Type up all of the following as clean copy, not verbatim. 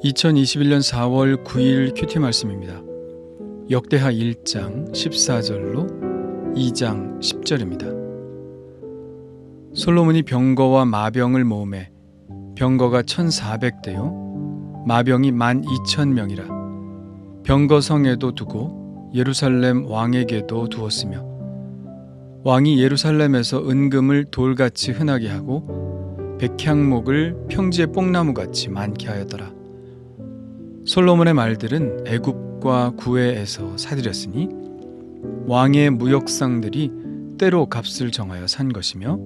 2021년 4월 9일 큐티 말씀입니다. 역대하 1장 14절로 2장 10절입니다. 솔로몬이 병거와 마병을 모으매 병거가 1,400대요 마병이 12,000명이라 병거성에도 두고 예루살렘 왕에게도 두었으며 왕이 예루살렘에서 은금을 돌같이 흔하게 하고 백향목을 평지의 뽕나무같이 많게 하였더라. 솔로몬의 말들은 애굽과 구해에서 사들였으니 왕의 무역상들이 때로 값을 정하여 산 것이며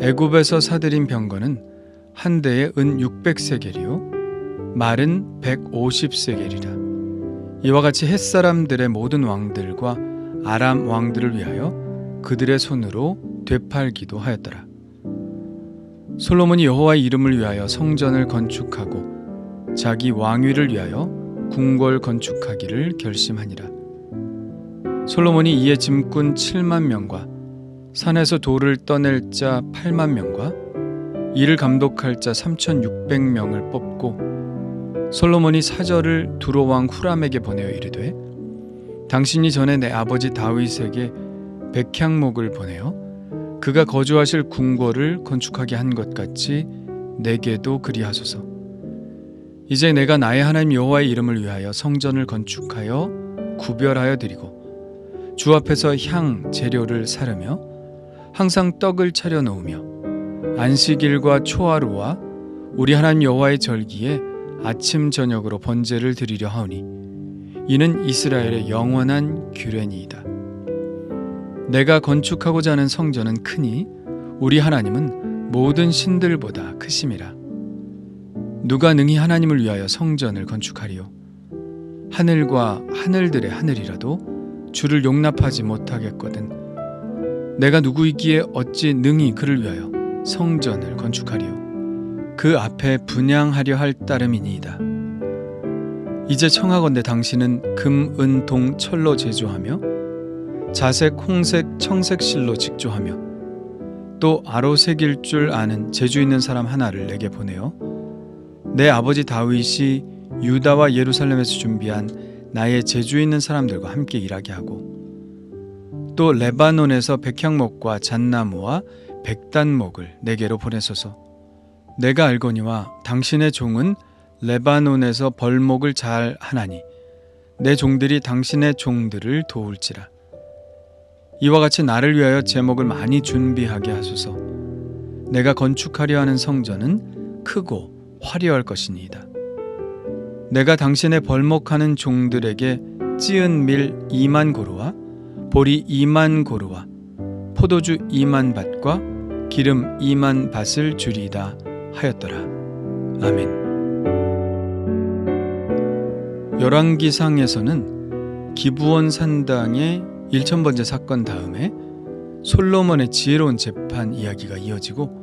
애굽에서 사들인 병거는 한 대에 은 600세겔이요 말은 150세겔이라. 이와 같이 햇사람들의 모든 왕들과 아람 왕들을 위하여 그들의 손으로 되팔기도 하였더라. 솔로몬이 여호와의 이름을 위하여 성전을 건축하고 자기 왕위를 위하여 궁궐 건축하기를 결심하니라. 솔로몬이 이에 짐꾼 7만 명과 산에서 돌을 떠낼 자 8만 명과 이를 감독할 자 3,600명을 뽑고 솔로몬이 사절을 두로 왕 후람에게 보내어 이르되 당신이 전에 내 아버지 다윗에게 백향목을 보내어 그가 거주하실 궁궐을 건축하게 한 것 같이 내게도 그리하소서. 이제 내가 나의 하나님 여호와의 이름을 위하여 성전을 건축하여 구별하여 드리고 주 앞에서 향 재료를 사르며 항상 떡을 차려 놓으며 안식일과 초하루와 우리 하나님 여호와의 절기에 아침 저녁으로 번제를 드리려 하오니 이는 이스라엘의 영원한 규례니이다. 내가 건축하고자 하는 성전은 크니 우리 하나님은 모든 신들보다 크심이라. 누가 능히 하나님을 위하여 성전을 건축하리요? 하늘과 하늘들의 하늘이라도 주를 용납하지 못하겠거든. 내가 누구이기에 어찌 능히 그를 위하여 성전을 건축하리요? 그 앞에 분향하려 할 따름이니이다. 이제 청하건대 당신은 금, 은, 동, 철로 제조하며 자색, 홍색, 청색 실로 직조하며 또 아로색일 줄 아는 재주 있는 사람 하나를 내게 보내어 내 아버지 다윗이 유다와 예루살렘에서 준비한 나의 재주 있는 사람들과 함께 일하게 하고 또 레바논에서 백향목과 잣나무와 백단목을 내게로 보내소서. 내가 알거니와 당신의 종은 레바논에서 벌목을 잘 하나니 내 종들이 당신의 종들을 도울지라. 이와 같이 나를 위하여 제목을 많이 준비하게 하소서. 내가 건축하려 하는 성전은 크고 화려할 것이니이다. 내가 당신의 벌목하는 종들에게 찌은 밀 2만 고루와 보리 2만 고루와 포도주 2만 밭과 기름 2만 밭을 주리이다 하였더라. 아멘. 열왕기상에서는 기브온 산당의 1000번째 사건 다음에 솔로몬의 지혜로운 재판 이야기가 이어지고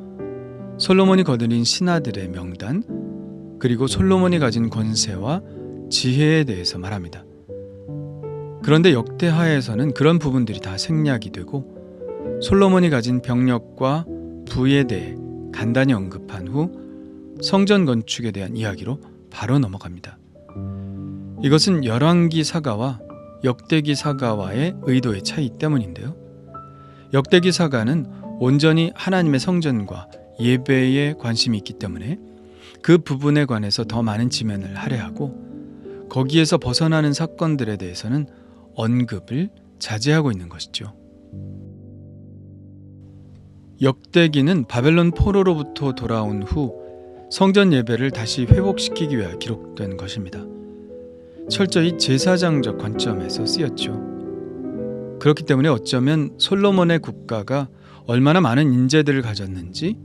솔로몬이 거느린 신하들의 명단 그리고 솔로몬이 가진 권세와 지혜에 대해서 말합니다. 그런데 역대하에서는 그런 부분들이 다 생략이 되고 솔로몬이 가진 병력과 부에 대해 간단히 언급한 후 성전 건축에 대한 이야기로 바로 넘어갑니다. 이것은 열왕기 사가와 역대기 사가와의 의도의 차이 때문인데요. 역대기 사가는 온전히 하나님의 성전과 예배에 관심이 있기 때문에 그 부분에 관해서 더 많은 지면을 할애하고 거기에서 벗어나는 사건들에 대해서는 언급을 자제하고 있는 것이죠. 역대기는 바벨론 포로로부터 돌아온 후 성전 예배를 다시 회복시키기 위해 기록된 것입니다. 철저히 제사장적 관점에서 쓰였죠. 그렇기 때문에 어쩌면 솔로몬의 국가가 얼마나 많은 인재들을 가졌는지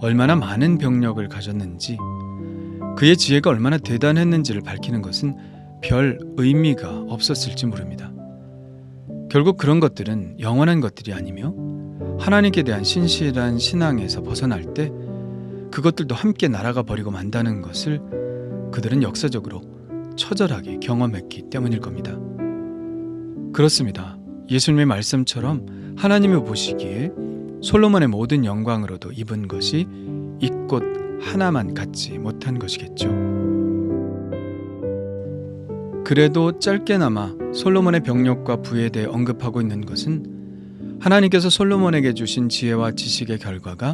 얼마나 많은 병력을 가졌는지 그의 지혜가 얼마나 대단했는지를 밝히는 것은 별 의미가 없었을지 모릅니다. 결국 그런 것들은 영원한 것들이 아니며 하나님께 대한 신실한 신앙에서 벗어날 때 그것들도 함께 날아가 버리고 만다는 것을 그들은 역사적으로 처절하게 경험했기 때문일 겁니다. 그렇습니다. 예수님의 말씀처럼 하나님이 보시기에 솔로몬의 모든 영광으로도 입은 것이 이 꽃 하나만 갖지 못한 것이겠죠. 그래도 짧게나마 솔로몬의 병력과 부에 대해 언급하고 있는 것은 하나님께서 솔로몬에게 주신 지혜와 지식의 결과가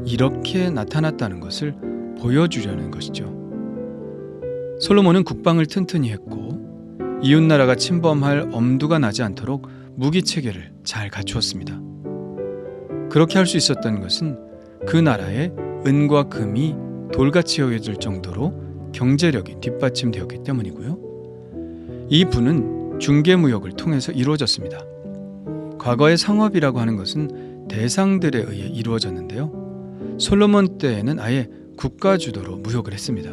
이렇게 나타났다는 것을 보여주려는 것이죠. 솔로몬은 국방을 튼튼히 했고 이웃나라가 침범할 엄두가 나지 않도록 무기체계를 잘 갖추었습니다. 그렇게 할 수 있었던 것은 그 나라의 은과 금이 돌같이 여겨질 정도로 경제력이 뒷받침되었기 때문이고요. 이 부는 중개무역을 통해서 이루어졌습니다. 과거의 상업이라고 하는 것은 대상들에 의해 이루어졌는데요. 솔로몬 때에는 아예 국가 주도로 무역을 했습니다.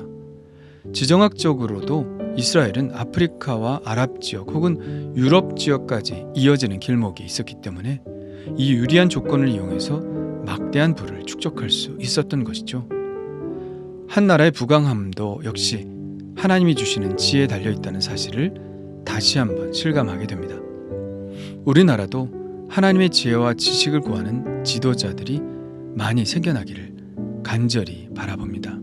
지정학적으로도 이스라엘은 아프리카와 아랍 지역 혹은 유럽 지역까지 이어지는 길목이 있었기 때문에 이 유리한 조건을 이용해서 막대한 부를 축적할 수 있었던 것이죠. 한 나라의 부강함도 역시 하나님이 주시는 지혜에 달려있다는 사실을 다시 한번 실감하게 됩니다. 우리나라도 하나님의 지혜와 지식을 구하는 지도자들이 많이 생겨나기를 간절히 바라봅니다.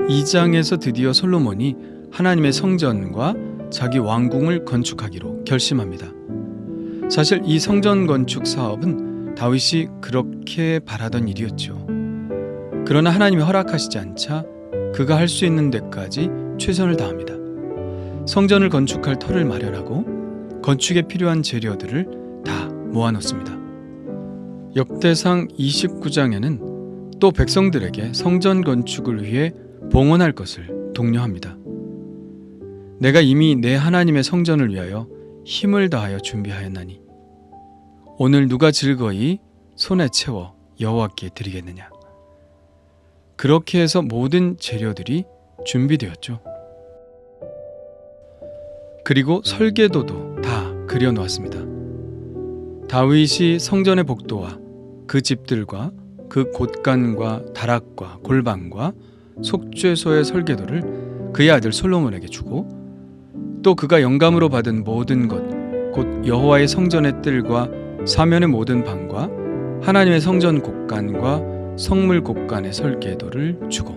2장에서 드디어 솔로몬이 하나님의 성전과 자기 왕궁을 건축하기로 결심합니다. 사실 이 성전 건축 사업은 다윗이 그렇게 바라던 일이었죠. 그러나 하나님이 허락하시지 않자 그가 할 수 있는 데까지 최선을 다합니다. 성전을 건축할 터를 마련하고 건축에 필요한 재료들을 다 모아놓습니다. 역대상 29장에는 또 백성들에게 성전 건축을 위해 봉헌할 것을 독려합니다. 내가 이미 내 하나님의 성전을 위하여 힘을 다하여 준비하였나니 오늘 누가 즐거이 손에 채워 여호와께 드리겠느냐. 그렇게 해서 모든 재료들이 준비되었죠. 그리고 설계도도 다 그려놓았습니다. 다윗이 성전의 복도와 그 집들과 그 곳간과 다락과 골방과 속죄소의 설계도를 그의 아들 솔로몬에게 주고 또 그가 영감으로 받은 모든 것, 곧 여호와의 성전의 뜰과 사면의 모든 방과 하나님의 성전 곳간과 성물 곳간의 설계도를 주고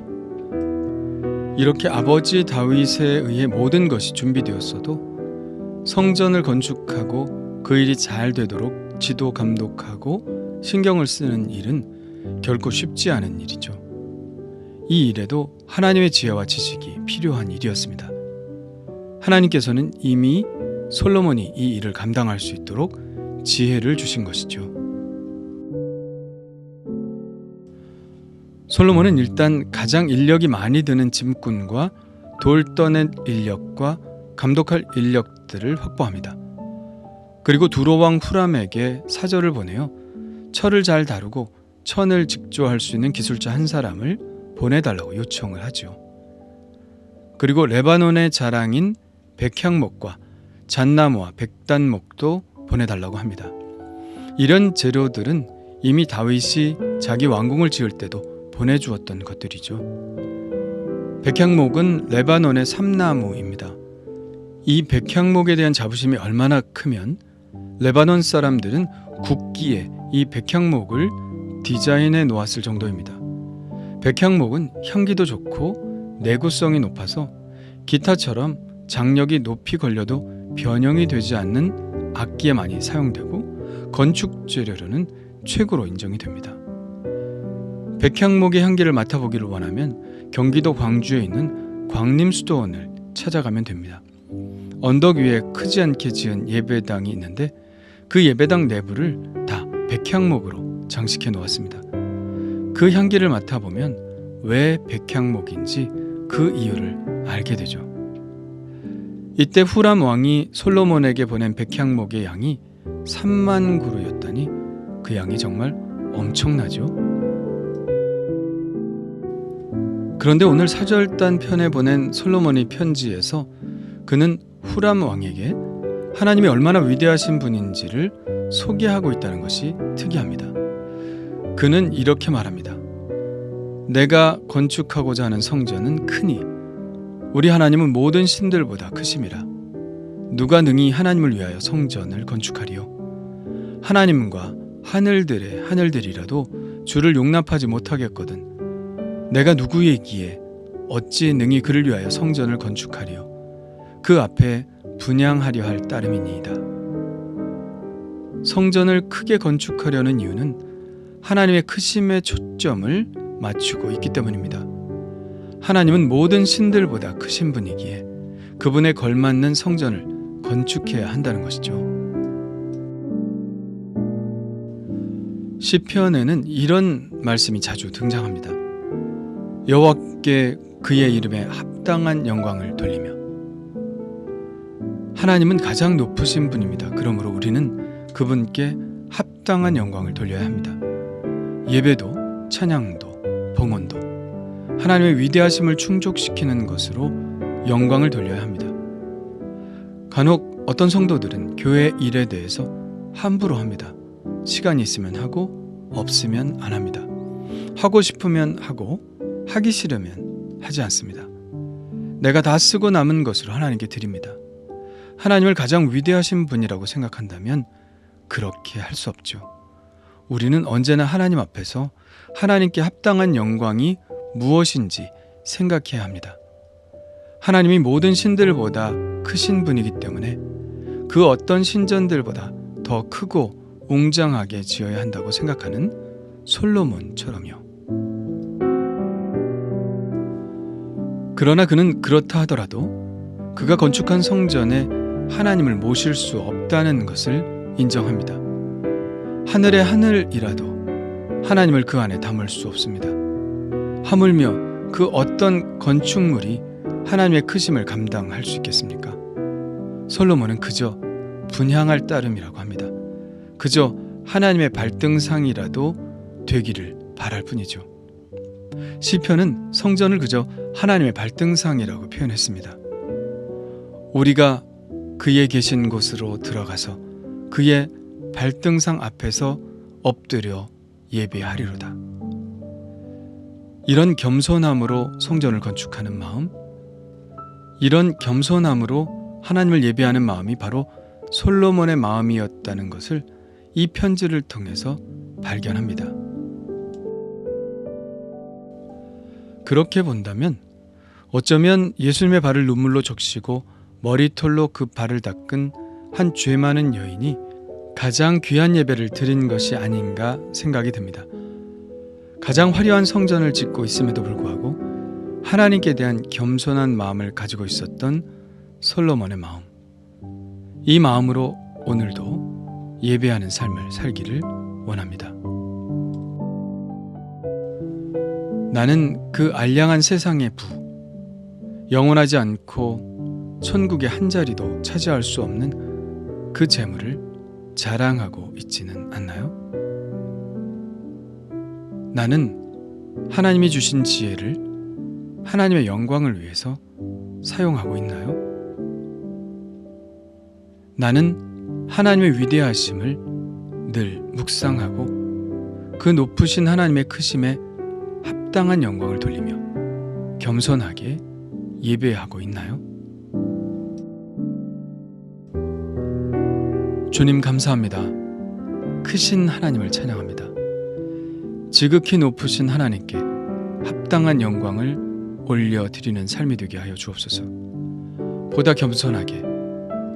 이렇게 아버지 다윗에 의해 모든 것이 준비되었어도 성전을 건축하고 그 일이 잘 되도록 지도 감독하고 신경을 쓰는 일은 결코 쉽지 않은 일이죠. 이 일에도 하나님의 지혜와 지식이 필요한 일이었습니다. 하나님께서는 이미 솔로몬이 이 일을 감당할 수 있도록 지혜를 주신 것이죠. 솔로몬은 일단 가장 인력이 많이 드는 짐꾼과 돌 떠낸 인력과 감독할 인력들을 확보합니다. 그리고 두로왕 후람에게 사절을 보내어 철을 잘 다루고 천을 직조할 수 있는 기술자 한 사람을 보내달라고 요청을 하죠. 그리고 레바논의 자랑인 백향목과 잣나무와 백단목도 보내달라고 합니다. 이런 재료들은 이미 다윗이 자기 왕궁을 지을 때도 보내주었던 것들이죠. 백향목은 레바논의 삼나무입니다. 이 백향목에 대한 자부심이 얼마나 크면 레바논 사람들은 국기에 이 백향목을 디자인해 놓았을 정도입니다. 백향목은 향기도 좋고 내구성이 높아서 기타처럼 장력이 높이 걸려도 변형이 되지 않는 악기에 많이 사용되고 건축 재료로는 최고로 인정이 됩니다. 백향목의 향기를 맡아보기를 원하면 경기도 광주에 있는 광림수도원을 찾아가면 됩니다. 언덕 위에 크지 않게 지은 예배당이 있는데 그 예배당 내부를 다 백향목으로 장식해 놓았습니다. 그 향기를 맡아보면 왜 백향목인지 그 이유를 알게 되죠. 이때 후람 왕이 솔로몬에게 보낸 백향목의 양이 3만 그루였다니 그 양이 정말 엄청나죠. 그런데 오늘 사절단 편에 보낸 솔로몬의 편지에서 그는 후람 왕에게 하나님이 얼마나 위대하신 분인지를 소개하고 있다는 것이 특이합니다. 그는 이렇게 말합니다. 내가 건축하고자 하는 성전은 크니 우리 하나님은 모든 신들보다 크심이라. 누가 능히 하나님을 위하여 성전을 건축하리요. 하나님과 하늘들의 하늘들이라도 주를 용납하지 못하겠거든. 내가 누구이기에 어찌 능히 그를 위하여 성전을 건축하리요 그 앞에 분향하려 할 따름이니이다. 성전을 크게 건축하려는 이유는 하나님의 크심에 초점을 맞추고 있기 때문입니다. 하나님은 모든 신들보다 크신 분이기에 그분에 걸맞는 성전을 건축해야 한다는 것이죠. 시편에는 이런 말씀이 자주 등장합니다. 여호와께 그의 이름에 합당한 영광을 돌리며. 하나님은 가장 높으신 분입니다. 그러므로 우리는 그분께 합당한 영광을 돌려야 합니다. 예배도 찬양도 봉헌도 하나님의 위대하심을 충족시키는 것으로 영광을 돌려야 합니다. 간혹 어떤 성도들은 교회 일에 대해서 함부로 합니다. 시간이 있으면 하고 없으면 안 합니다. 하고 싶으면 하고 하기 싫으면 하지 않습니다. 내가 다 쓰고 남은 것으로 하나님께 드립니다. 하나님을 가장 위대하신 분이라고 생각한다면 그렇게 할 수 없죠. 우리는 언제나 하나님 앞에서 하나님께 합당한 영광이 무엇인지 생각해야 합니다. 하나님이 모든 신들보다 크신 분이기 때문에 그 어떤 신전들보다 더 크고 웅장하게 지어야 한다고 생각하는 솔로몬처럼요. 그러나 그는 그렇다 하더라도 그가 건축한 성전에 하나님을 모실 수 없다는 것을 인정합니다. 하늘의 하늘이라도 하나님을 그 안에 담을 수 없습니다. 하물며 그 어떤 건축물이 하나님의 크심을 감당할 수 있겠습니까? 솔로몬은 그저 분향할 따름이라고 합니다. 그저 하나님의 발등상이라도 되기를 바랄 뿐이죠. 시편은 성전을 그저 하나님의 발등상이라고 표현했습니다. 우리가 그의 계신 곳으로 들어가서 그의 발등상 앞에서 엎드려 예배하리로다. 이런 겸손함으로 성전을 건축하는 마음, 이런 겸손함으로 하나님을 예배하는 마음이 바로 솔로몬의 마음이었다는 것을 이 편지를 통해서 발견합니다. 그렇게 본다면 어쩌면 예수님의 발을 눈물로 적시고 머리털로 그 발을 닦은 한 죄 많은 여인이 가장 귀한 예배를 드린 것이 아닌가 생각이 듭니다. 가장 화려한 성전을 짓고 있음에도 불구하고 하나님께 대한 겸손한 마음을 가지고 있었던 솔로몬의 마음. 이 마음으로 오늘도 예배하는 삶을 살기를 원합니다. 나는 그 알량한 세상의 부, 영원하지 않고 천국의 한 자리도 차지할 수 없는 그 재물을 자랑하고 있지는 않나요? 나는 하나님이 주신 지혜를 하나님의 영광을 위해서 사용하고 있나요? 나는 하나님의 위대하심을 늘 묵상하고 그 높으신 하나님의 크심에 합당한 영광을 돌리며 겸손하게 예배하고 있나요? 주님 감사합니다. 크신 하나님을 찬양합니다. 지극히 높으신 하나님께 합당한 영광을 올려드리는 삶이 되게 하여 주옵소서. 보다 겸손하게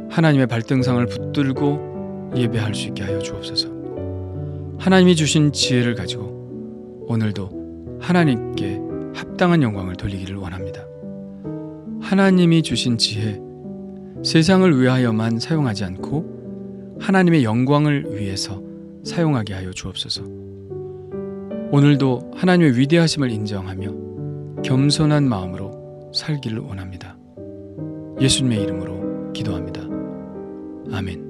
하나님의 발등상을 붙들고 예배할 수 있게 하여 주옵소서. 하나님이 주신 지혜를 가지고 오늘도 하나님께 합당한 영광을 돌리기를 원합니다. 하나님이 주신 지혜, 세상을 위하여만 사용하지 않고 하나님의 영광을 위해서 사용하게 하여 주옵소서. 오늘도 하나님의 위대하심을 인정하며 겸손한 마음으로 살기를 원합니다. 예수님의 이름으로 기도합니다. 아멘.